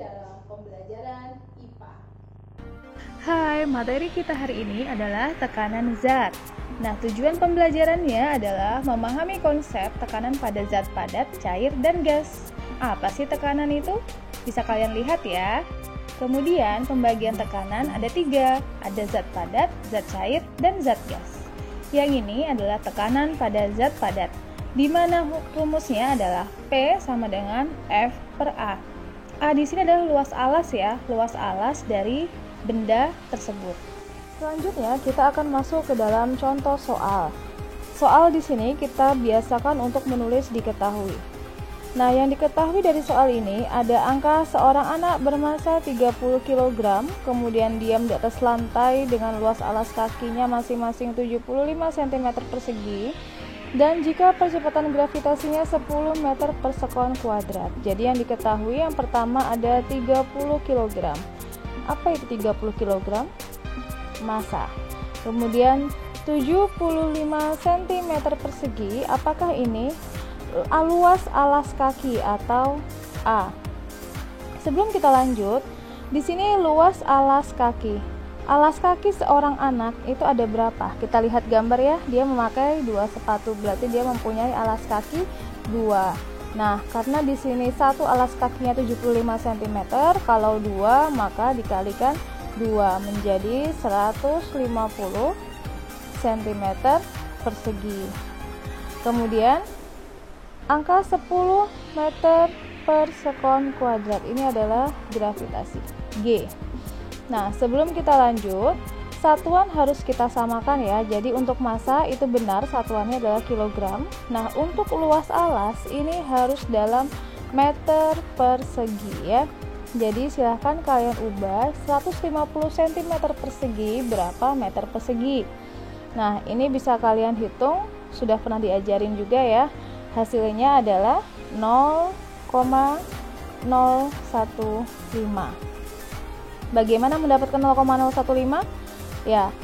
dalam pembelajaran IPA. Hai, materi kita hari ini adalah tekanan zat. Nah, tujuan pembelajarannya adalah memahami konsep tekanan pada zat padat, cair, dan gas. Apa sih tekanan itu? Bisa kalian lihat ya. Kemudian pembagian tekanan ada 3, ada zat padat, zat cair, dan zat gas. Yang ini adalah tekanan pada zat padat, di mana rumusnya adalah P sama dengan F per A. A di sini adalah luas alas ya, luas alas dari benda tersebut. Selanjutnya kita akan masuk ke dalam contoh soal. Soal di sini kita biasakan untuk menulis diketahui. Nah, yang diketahui dari soal ini ada angka seorang anak bermassa 30 kg, kemudian diam di atas lantai dengan luas alas kakinya masing-masing 75 cm persegi, dan jika percepatan gravitasinya 10 meter per sekon kuadrat. Jadi yang diketahui yang pertama ada 30 kg. Apa itu 30 kg? Massa. Kemudian 75 cm persegi, apakah ini luas alas kaki atau A? Sebelum kita lanjut, di sini luas alas kaki. Alas kaki seorang anak itu ada berapa? Kita lihat gambar ya, dia memakai 2 sepatu, berarti dia mempunyai alas kaki 2. Nah, karena di sini satu alas kakinya 75 cm, kalau 2 maka dikalikan 2 menjadi 150 cm persegi. Kemudian angka 10 meter per sekon kuadrat ini adalah gravitasi G. Nah, sebelum kita lanjut, satuan harus kita samakan ya. Jadi untuk massa itu benar satuannya adalah kilogram. Nah, untuk luas alas ini harus dalam meter persegi ya. Jadi silahkan kalian ubah 150 cm persegi berapa meter persegi. Nah, ini bisa kalian hitung, sudah pernah diajarin juga ya. Hasilnya adalah 0,015. Bagaimana mendapatkan 0,015? Ya,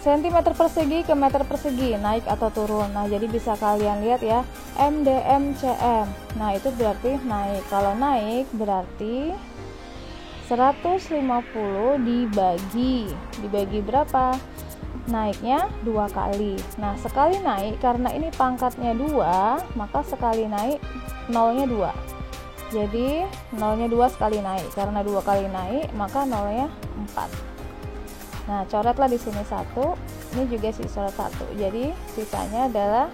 cm persegi ke meter persegi, naik atau turun. Nah, jadi bisa kalian lihat ya, MDM CM. Nah, itu berarti naik. Kalau naik berarti 150 dibagi berapa? Naiknya 2 kali. Nah, sekali naik karena ini pangkatnya 2, maka sekali naik nolnya 2. Jadi nolnya 2 sekali naik. Karena 2 kali naik, maka nolnya 4. Nah, coretlah di sini 1. Ini juga sisa 1. Jadi sisanya adalah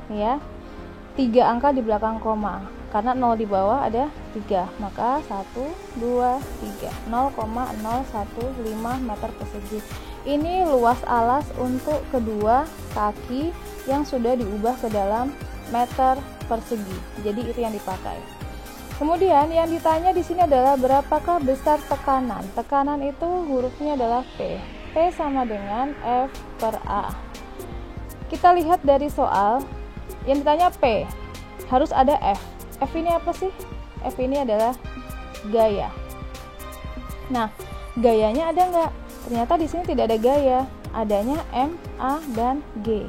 ya 3 angka di belakang koma. Karena 0 di bawah ada 3, maka 1, 2, 3, 0,015 meter persegi. Ini luas alas untuk kedua kaki yang sudah diubah ke dalam meter persegi. Jadi itu yang dipakai. Kemudian yang ditanya di sini adalah berapakah besar tekanan? Tekanan itu hurufnya adalah P. P sama dengan F per A. Kita lihat dari soal yang ditanya P, harus ada F. F ini apa sih? F ini adalah gaya. Nah, gayanya ada nggak? Ternyata di sini tidak ada gaya. Adanya M, A, dan G.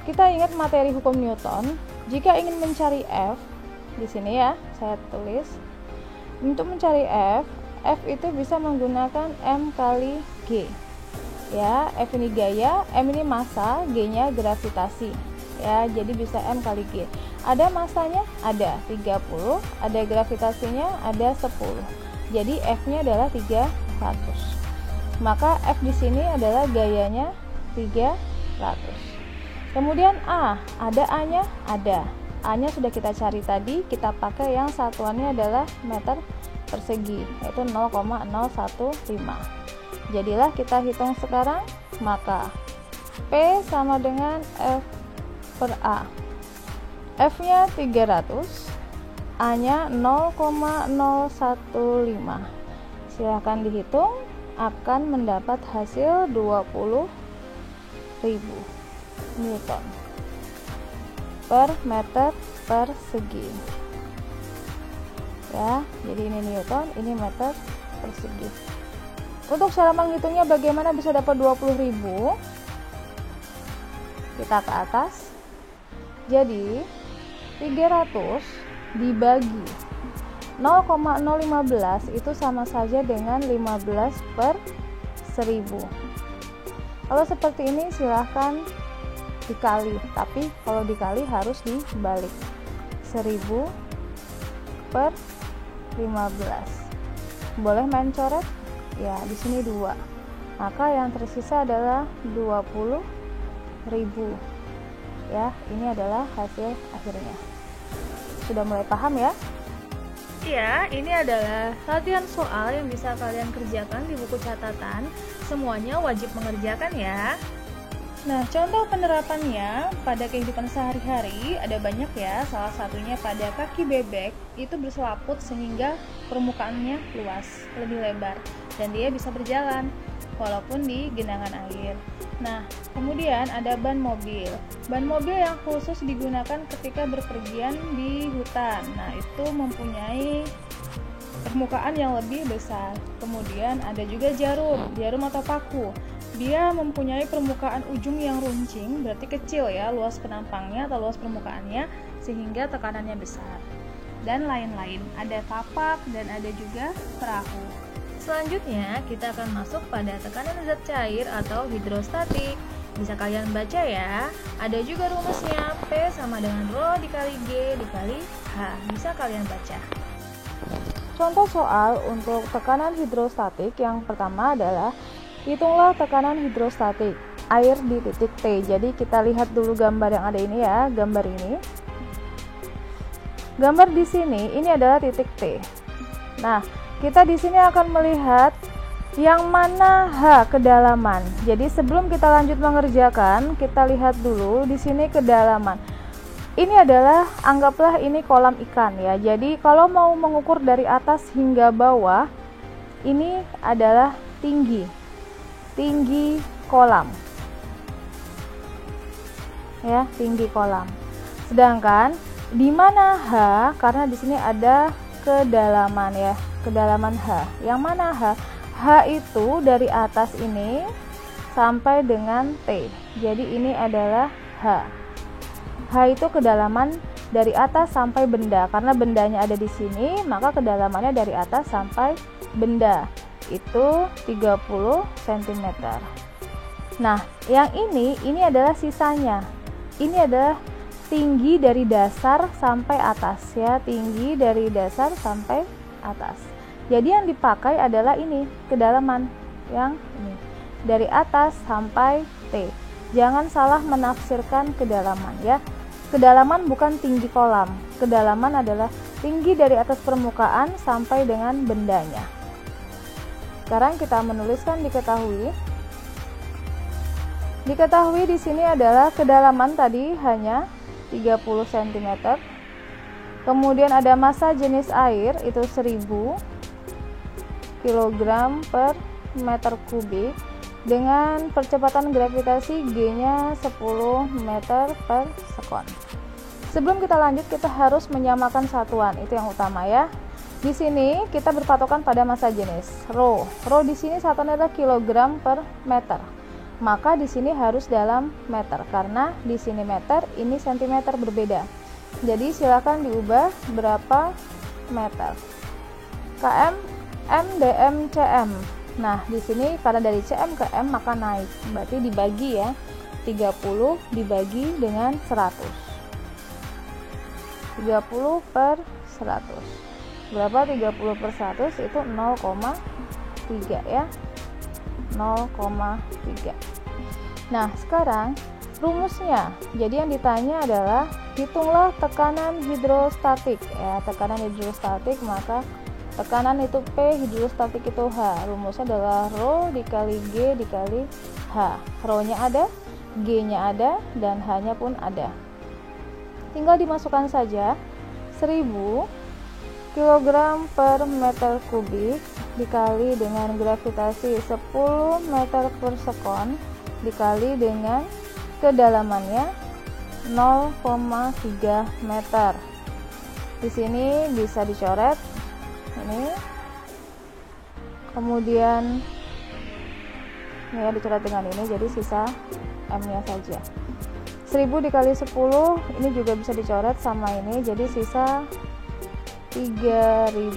Kita ingat materi hukum Newton. Jika ingin mencari F, di sini ya, saya tulis. Untuk mencari F, F itu bisa menggunakan M kali G. Ya, F ini gaya, M ini massa, G-nya gravitasi. Ya, jadi bisa M kali G. Ada massanya? Ada 30, ada gravitasinya? Ada 10. Jadi F-nya adalah 300. Maka F di sini adalah gayanya 300. Kemudian A, ada A-nya? Ada. A-nya sudah kita cari tadi, kita pakai yang satuannya adalah meter persegi, yaitu 0,015. Jadilah kita hitung sekarang, maka P sama dengan F per A. F-nya 300, A-nya 0,015. Silahkan dihitung, akan mendapat hasil 20.000 Newton per meter persegi. Ya, jadi ini Newton, ini meter persegi. Untuk cara menghitungnya bagaimana bisa dapat 20.000? Kita ke atas. Jadi 300 dibagi 0,015 itu sama saja dengan 15/1000. Kalau seperti ini silahkan dikali, tapi kalau dikali harus dibalik. 10/15. Boleh main coret? Ya, di sini 2. Maka yang tersisa adalah 20.000. Ya, ini adalah hasil akhirnya. Sudah mulai paham ya? Ya, ini adalah latihan soal yang bisa kalian kerjakan di buku catatan. Semuanya wajib mengerjakan ya. Nah, contoh penerapannya pada kehidupan sehari-hari ada banyak ya. Salah satunya pada kaki bebek itu berselaput sehingga permukaannya luas, lebih lebar, dan dia bisa berjalan walaupun di genangan air. Nah, kemudian ada ban mobil. Ban mobil yang khusus digunakan ketika berpergian di hutan. Nah, itu mempunyai permukaan yang lebih besar. Kemudian ada juga jarum atau paku. Dia mempunyai permukaan ujung yang runcing, berarti kecil ya, luas penampangnya atau luas permukaannya, sehingga tekanannya besar. Dan lain-lain, ada kapak dan ada juga perahu. Selanjutnya, kita akan masuk pada tekanan zat cair atau hidrostatik. Bisa kalian baca ya, ada juga rumusnya, P sama dengan Rho dikali G dikali H. Bisa kalian baca. Contoh soal untuk tekanan hidrostatik yang pertama adalah hitunglah tekanan hidrostatik air di titik T. Jadi kita lihat dulu gambar yang ada ini ya, gambar ini. Gambar di sini ini adalah titik T. Nah, kita di sini akan melihat yang mana H kedalaman. Jadi sebelum kita lanjut mengerjakan, kita lihat dulu di sini kedalaman. Ini adalah, anggaplah ini kolam ikan ya. Jadi kalau mau mengukur dari atas hingga bawah, ini adalah tinggi kolam ya, tinggi kolam. Sedangkan di mana H, karena di sini ada kedalaman ya, kedalaman H. Yang mana H? H itu dari atas ini sampai dengan T. Jadi ini adalah H. H itu kedalaman dari atas sampai benda. Karena bendanya ada di sini, maka kedalamannya dari atas sampai benda itu 30 cm. Nah, yang ini adalah sisanya. Ini adalah tinggi dari dasar sampai atas ya, tinggi dari dasar sampai atas. Jadi yang dipakai adalah ini, kedalaman yang ini. Dari atas sampai T. Jangan salah menafsirkan kedalaman ya. Kedalaman bukan tinggi kolam. Kedalaman adalah tinggi dari atas permukaan sampai dengan bendanya. Sekarang kita menuliskan diketahui. Diketahui di sini adalah kedalaman tadi hanya 30 cm. Kemudian ada massa jenis air itu 1000 kg per meter kubik dengan percepatan gravitasi G-nya 10 meter per sekon. Sebelum kita lanjut, kita harus menyamakan satuan, itu yang utama ya. Di sini kita berpatokan pada massa jenis Rho. Rho di sini satuannya adalah kilogram per meter. Maka di sini harus dalam meter karena di sini meter, ini sentimeter berbeda. Jadi silakan diubah berapa meter. KM, M, DM, CM. Nah, di sini karena dari CM ke M maka naik. Berarti dibagi ya. 30 dibagi dengan 100. 30 per 100. Berapa 30 per 100? Itu 0,3 ya. 0,3. Nah, sekarang rumusnya. Jadi yang ditanya adalah hitunglah tekanan hidrostatik ya, tekanan hidrostatik, maka tekanan itu P, hidrostatik itu H. Rumusnya adalah Rho dikali G dikali H. Rho-nya ada, G-nya ada, dan H-nya pun ada. Tinggal dimasukkan saja 1000 kg per meter kubik dikali dengan gravitasi 10 meter per sekon dikali dengan kedalamannya 0,3 meter. Di sini bisa dicoret ini, kemudian ini ya dicoret dengan ini, jadi sisa M-nya saja. 1000 dikali 10 ini juga bisa dicoret sama ini, jadi sisa 3000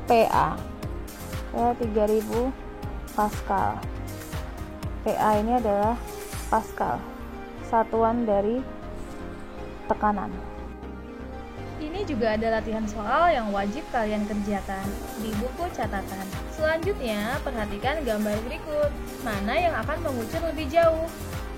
PA ya, 3000 Pascal. PA ini adalah Pascal, satuan dari tekanan. Ini juga ada latihan soal yang wajib kalian kerjakan di buku catatan. Selanjutnya, perhatikan gambar berikut. Mana yang akan mengucur lebih jauh?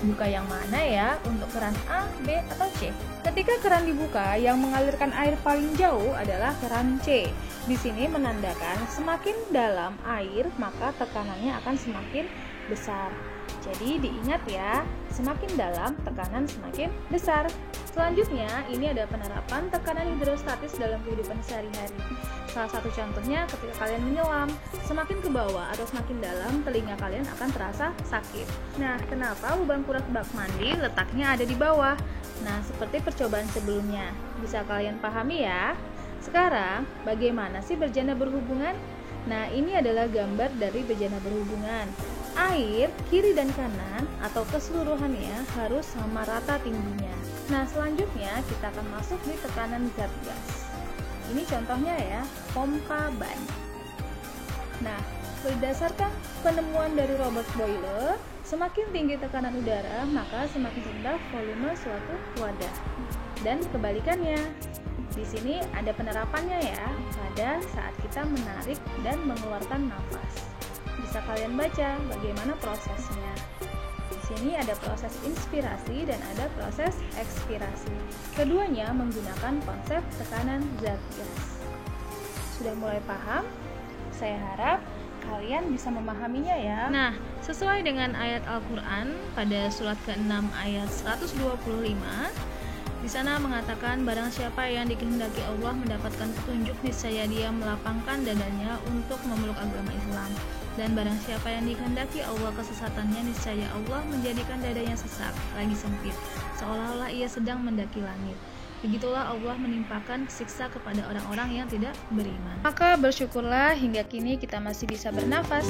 Buka yang mana ya untuk keran A, B, atau C? Ketika keran dibuka, yang mengalirkan air paling jauh adalah keran C. Di sini menandakan semakin dalam air, maka tekanannya akan semakin besar. Jadi diingat ya, semakin dalam tekanan semakin besar. Selanjutnya, ini ada penerapan tekanan hidrostatis dalam kehidupan sehari-hari. Salah satu contohnya ketika kalian menyelam, semakin ke bawah atau semakin dalam, telinga kalian akan terasa sakit. Nah, kenapa lubang kuras bak mandi letaknya ada di bawah? Nah, seperti percobaan sebelumnya. Bisa kalian pahami ya? Sekarang, bagaimana sih berjana berhubungan? Nah, ini adalah gambar dari bejana berhubungan. Air, kiri dan kanan, atau keseluruhannya harus sama rata tingginya. Nah, selanjutnya kita akan masuk di tekanan zat gas. Ini contohnya ya, pompa ban. Nah, berdasarkan penemuan dari Robert Boyle, semakin tinggi tekanan udara, maka semakin rendah volume suatu wadah. Dan kebalikannya. Di sini ada penerapannya ya, pada saat kita menarik dan mengeluarkan nafas. Bisa kalian baca bagaimana prosesnya. Di sini ada proses inspirasi dan ada proses ekspirasi. Keduanya menggunakan konsep tekanan zat gas. Sudah mulai paham? Saya harap kalian bisa memahaminya ya. Nah, sesuai dengan ayat Al-Quran pada surat ke-6 ayat 125, di sana mengatakan barang siapa yang dikehendaki Allah mendapatkan petunjuk, niscaya dia melapangkan dadanya untuk memeluk agama Islam. Dan barang siapa yang dikehendaki Allah kesesatannya, niscaya Allah menjadikan dadanya sesak, lagi sempit, seolah-olah ia sedang mendaki langit. Begitulah Allah menimpakan siksa kepada orang-orang yang tidak beriman. Maka bersyukurlah hingga kini kita masih bisa bernafas.